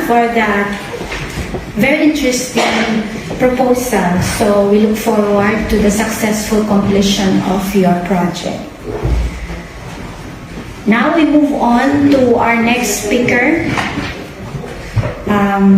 for that very interesting proposal. So we look forward to the successful completion of your project. Now we move on to our next speaker.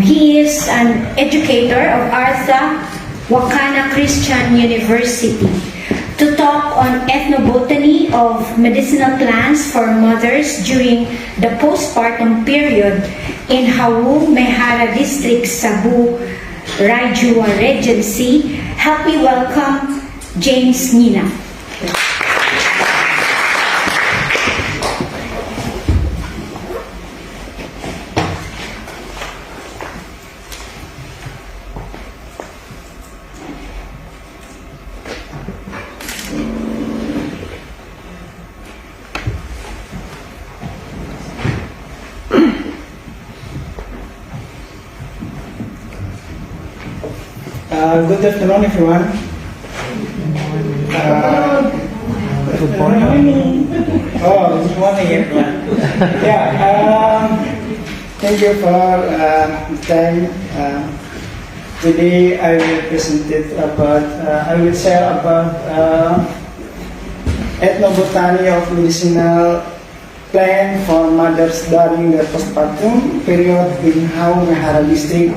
He is an educator of Artha Wakana Christian University to talk on ethnobotany of medicinal plants for mothers during the postpartum period in Hawu, Mehara District, Cebu, Rajua Regency. Help me welcome James Nina. Good afternoon, everyone. Good morning. Oh, good morning, everyone. Thank you for the time. Today, I will present it about. I will share about ethnobotany of medicinal plant for mothers during the postpartum period in Hawu, Mehara District,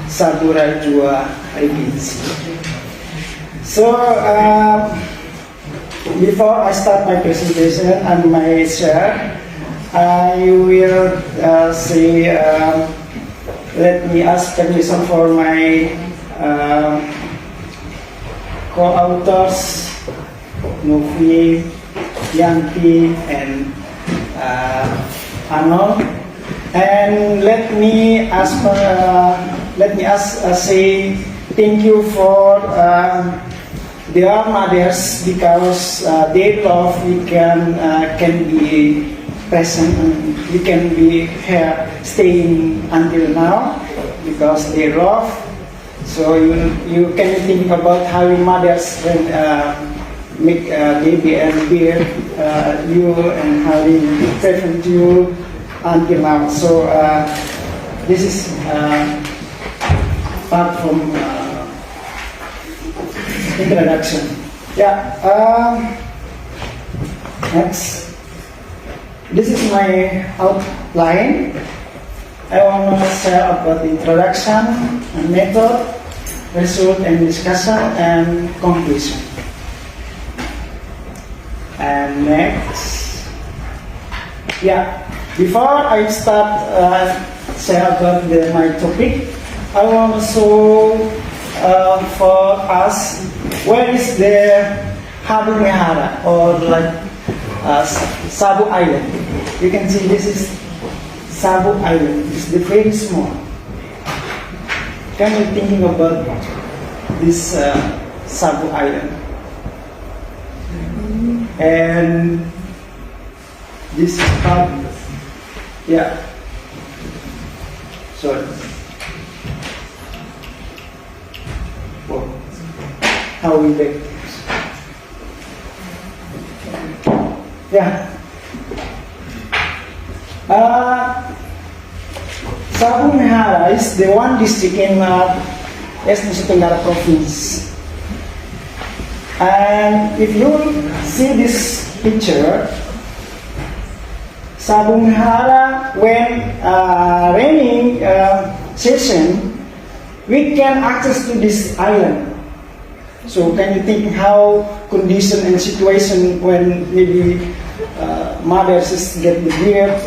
Cebu, Rajua Regency. So, before I start my presentation and my share, I will say, let me ask permission for my co-authors, Novi, Yanti, and Arnold, and let me say thank you for their mothers, because their love we can be present and we can be here staying until now because they love. So you can think about how your mothers when make a baby and bear you and how they present you until now. So this is part from introduction. Next. This is my outline. I want to share about the introduction, and method, result and discussion, and conclusion. And next. Before I start share about my topic, I want to show for us where is the Hawu Mehara, or like Cebu Island. You can see this is Cebu Island. It's the very small. Can you thinking about this Cebu Island? And this is part. Sorry. Whoa. How we make Cebu Mehara is the one district in East Nusa Tenggara province. And if you see this picture, Cebu Mehara, when raining season, we can access to this island. So can you think how condition and situation when maybe mothers get the birth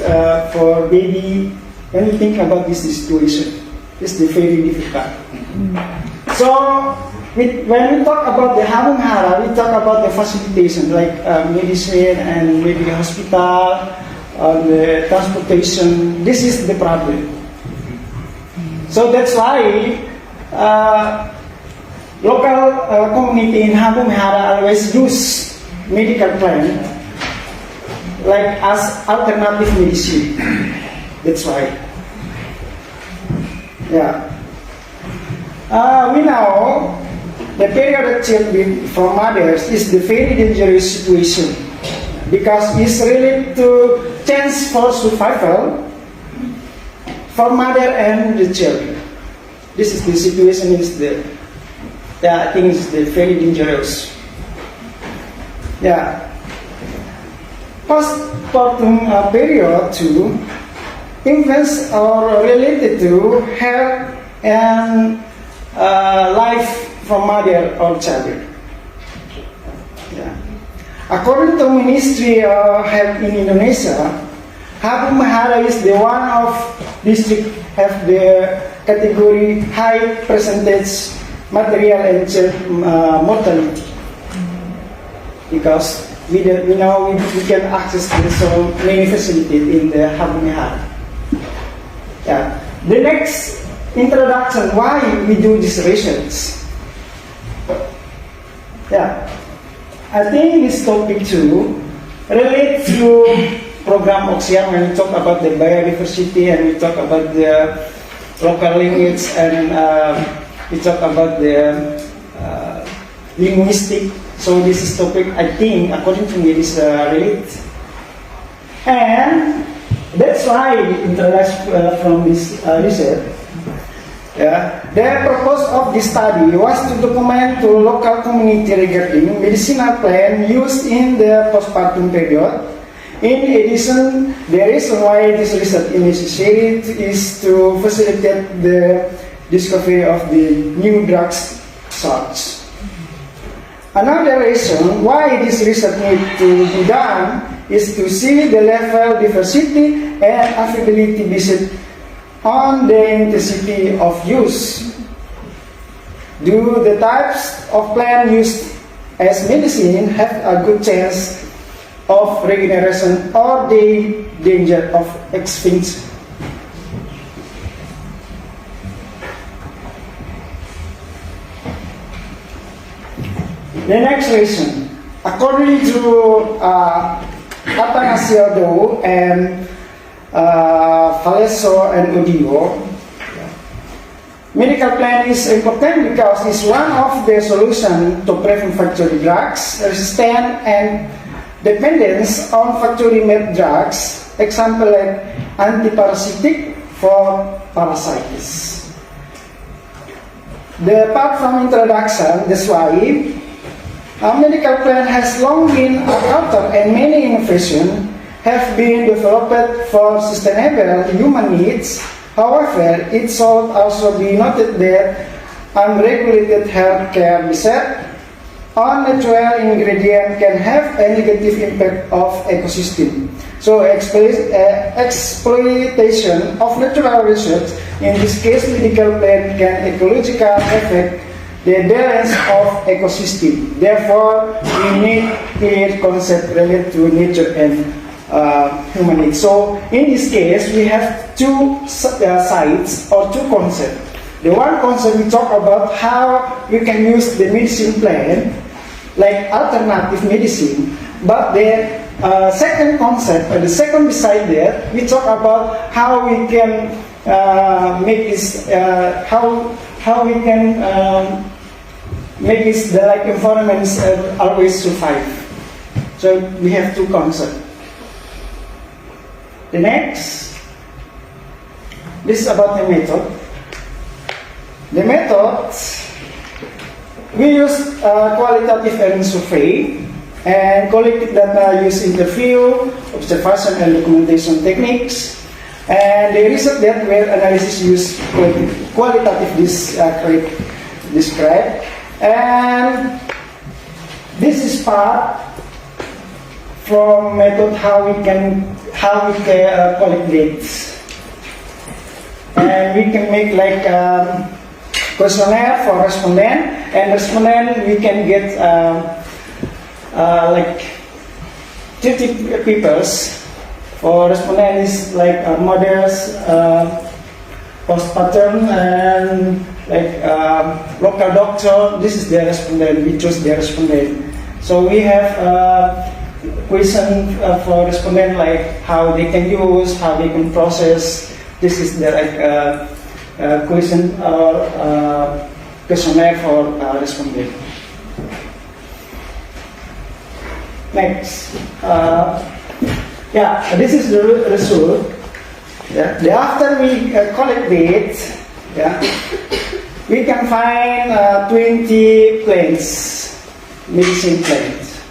for baby? Can you think about this situation? It's very difficult. So when we talk about the Hawu Mehara, we talk about the facilitation like medicine and maybe the hospital, the transportation. This is the problem. So that's why local community in Hawu Mehara always use medical plant like as alternative medicine. That's why. We know the periodic childbirth for mothers is the very dangerous situation because it's related to chance for survival. for mother and the children. This is the situation is the I think is the very dangerous. Yeah. Postpartum period too influence or related to health and life from mother or child. Yeah. According to Ministry of Health in Indonesia, Habung Mahara is the one of district have the category high percentage material and child mortality, because we know we can access to so many facilities in the Habung Mahara. Yeah. The next introduction, why we do this research. Yeah. I think this topic too relates to program OCSEAN when we talk about the biodiversity and we talk about the local language and we talk about the linguistic. So this is topic I think according to me is related. And that's why introduced from this research. Yeah. The purpose of this study was to document to local community regarding medicinal plant used in the postpartum period. In addition, the reason why this research is necessary is to facilitate the discovery of the new drugs such. Another reason why this research needs to be done is to see the level diversity and affordability based on the intensity of use. Do the types of plant used as medicine have a good chance of regeneration or the danger of extinction? The next reason, according to Atanasiado and Valeso and Odio, medical plan is important because it's one of the solutions to prevent factory drugs resistance and dependence on factory-made drugs, example like antiparasitic for parasites. Apart from introduction, that's why a medical plan has long been a author and many innovations have been developed for sustainable human needs. However, it should also be noted that unregulated healthcare research on natural ingredient can have a negative impact of ecosystem. So exploitation of natural research, in this case medical plant, can ecologically affect the balance of ecosystem. Therefore, we need clear concept related to nature and human needs. So in this case, we have two sides or two concepts. The one concept we talk about how we can use the medicine plant like alternative medicine, but the second concept, or the second beside that, we talk about how we can make this, how we can make this the like environments always survive. So we have two concepts. The next, this is about the method. The method, we use qualitative and survey and collected data use interview, observation and documentation techniques, and the research that where analysis use qualitative describe, and this is part from method how we can collect dates, and we can make like questionnaire for respondent, and respondent we can get like 50 peoples. For respondent is like mothers, postpartum, and like local doctor. This is the respondent. We choose the respondent. So we have question for respondent like how they can use, how they can process. This is the like question or questionnaire for respondent. Next, yeah, this is the result. Yeah. After we collect it, yeah, we can find 20 plants, medicine plants.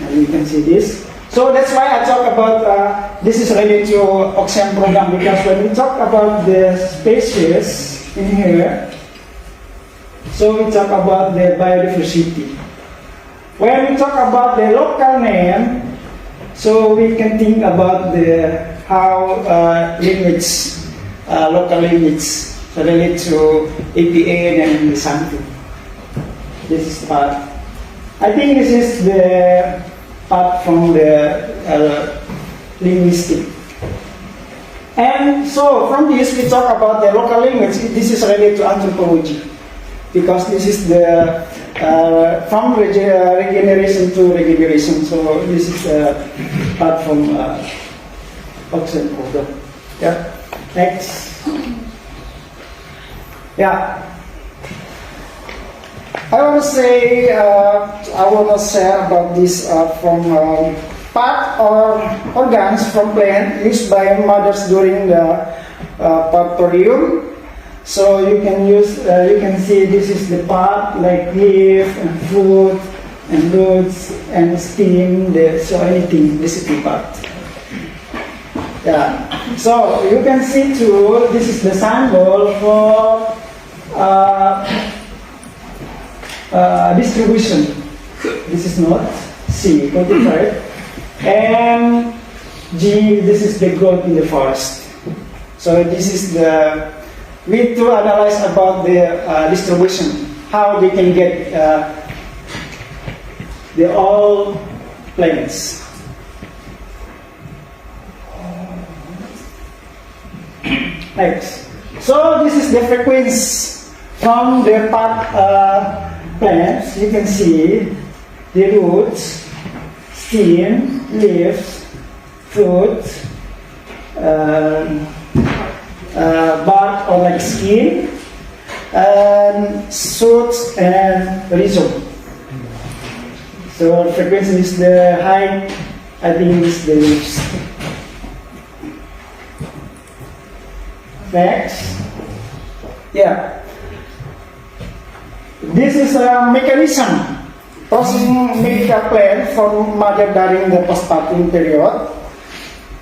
And you can see this. So that's why I talk about this is related to OCSEAN program, because when we talk about the species in here, so we talk about the biodiversity. When we talk about the local name, so we can think about the how language, local language related to APA and something. This is the part. I think this is the part from the linguistic. And so from this we talk about the local language. This is related to anthropology, because this is the from regeneration to regeneration. So this is part from OCSEAN program. Yeah. Next. Yeah. I want to say, I want to share about this from part or organs from plant used by mothers during the parturium. So you can use, you can see this is the part like leaf and fruit and roots and stem. So anything, this is the part. Yeah. So you can see too. This is the symbol for distribution. This is not C, 45, and G. This is the growth in the forest. So this is the we need to analyze about the distribution, how they can get the all plants. Next. So this is the frequency from the part plants. You can see the roots, stem, leaves, fruit, bark or like skin, and shoots and rhizome. So frequency is the height, I think is the leaves. Next. Yeah. This is a mechanism processing medical plant from mother during the postpartum period.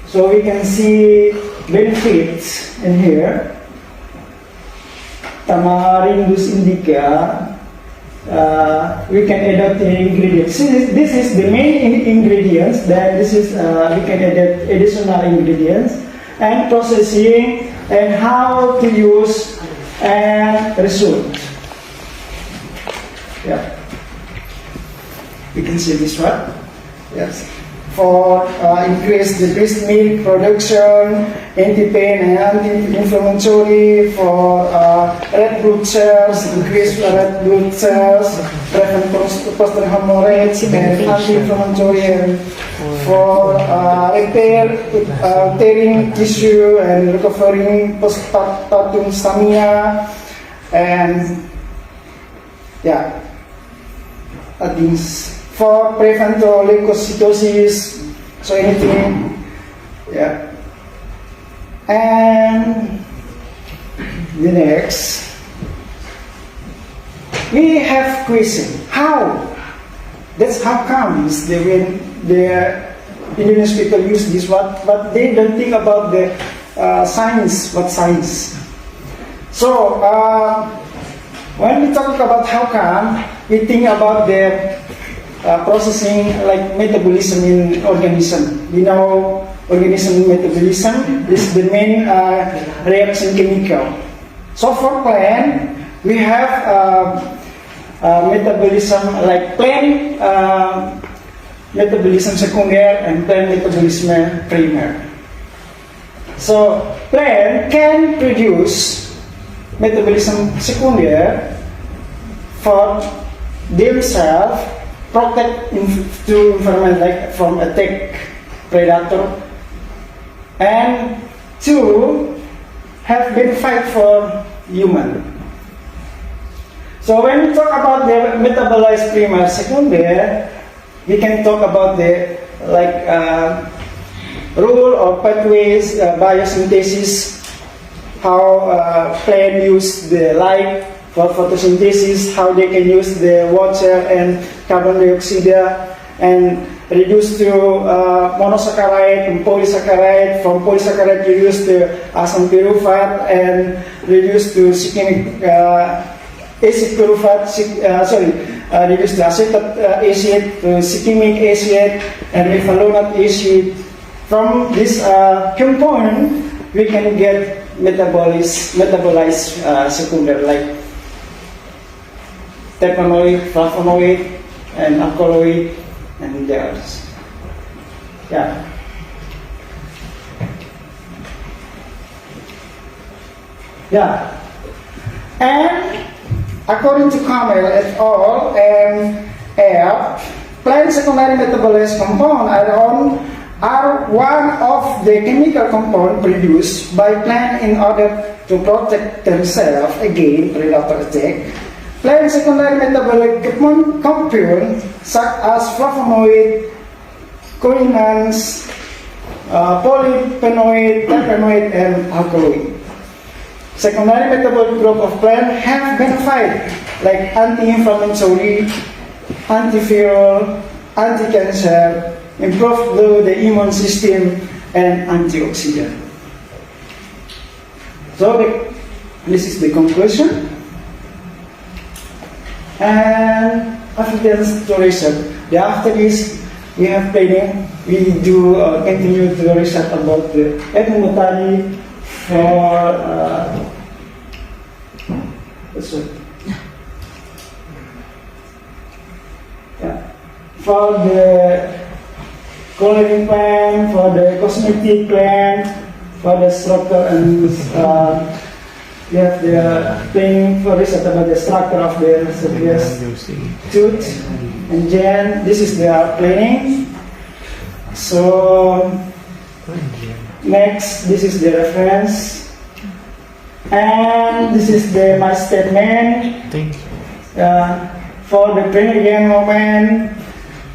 So we can see benefits in here. Tamarindus indica. We can add the ingredients. This is the main ingredients. Then this is we can add additional ingredients and processing and how to use and result. Yeah. You can see this one. Yes. For increase the breast milk production, anti-pain and anti-inflammatory, for red blood cells, increase red blood cells, prevent post-hemorrhage and anti-inflammatory, and for repair tearing tissue and recovering postpartum stamina, and yeah, things for prevent leukocytosis, so anything, yeah. And the next, we have question. How? That's how comes when the Indonesian people use this word, but they don't think about the science. What science? So when we talk about how come, we think about the processing like metabolism in organism. We know organism metabolism is the main reaction chemical. So for plant, we have metabolism like plant metabolism secondary and plant metabolism primary. So plant can produce metabolism secondary for themselves, protect to environment like from attack predator, and to have benefit for human. So when we talk about the metabolized primary secondary, we can talk about the like rule or pathways, biosynthesis, how plant use the light for photosynthesis, how they can use the water and carbon dioxide, and reduce to monosaccharide and polysaccharide. From polysaccharide reduce to asam pyruvate and reduce to succinic acid pyruvate, reduce to acetate acid to succinic acid and methylonate acid. From this component, we can get metabolized secondary like terpenoid, flavonoid, and alkaloid, and the others. Yeah. Yeah. And according to Kamel et al. And Air, plant secondary metabolized compound are one of the chemical compounds produced by plant in order to protect themselves against predator attack. Plant secondary metabolic compounds such as flavonoid, quinones, polyphenoid, terpenoid, and alkaloid. Secondary metabolic group of plant have benefit like anti-inflammatory, antiviral, anti-cancer, improve the immune system, and antioxidant. So this is the conclusion. And evidence to research. After this, we have planning. We do continue to research about the ethnobotany for for the coloring plant, for the cosmetic plant, for the structure and we have the thing for research about the structure of the tooth and gen. This is their planning. So next, this is the reference, and this is my statement. Thank you. For the pregnant women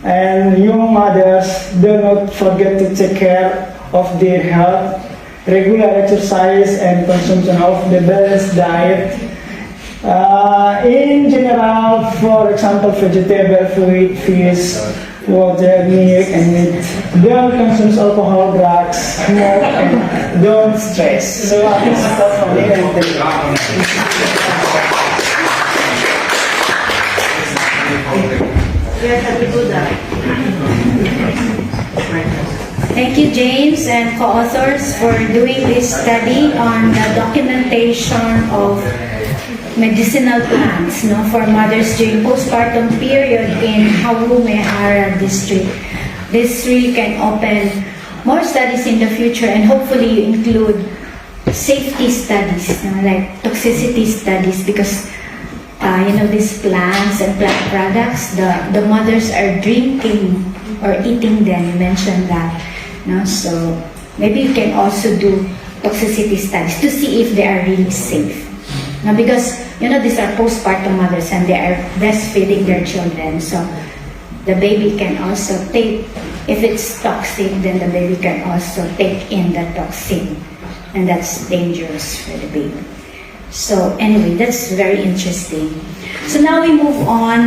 and young mothers, do not forget to take care of their health, regular exercise, and consumption of the balanced diet. In general, for example, vegetable, fruit, fish, water, milk, and meat. Don't consume alcohol, drugs, smoke, and don't stress. So I think that's from me, and thank you. Thank you, James and co-authors, for doing this study on the documentation of medicinal plants for mothers during postpartum period in Haume Ara district. This really can open more studies in the future, and hopefully include safety studies, like toxicity studies, because these plants and plant products, the mothers are drinking or eating them. You mentioned that. So maybe you can also do toxicity studies to see if they are really safe. Because these are postpartum mothers and they are breastfeeding their children. So the baby can also take, if it's toxic, then the baby can also take in the toxin, and that's dangerous for the baby. So anyway, that's very interesting. So now we move on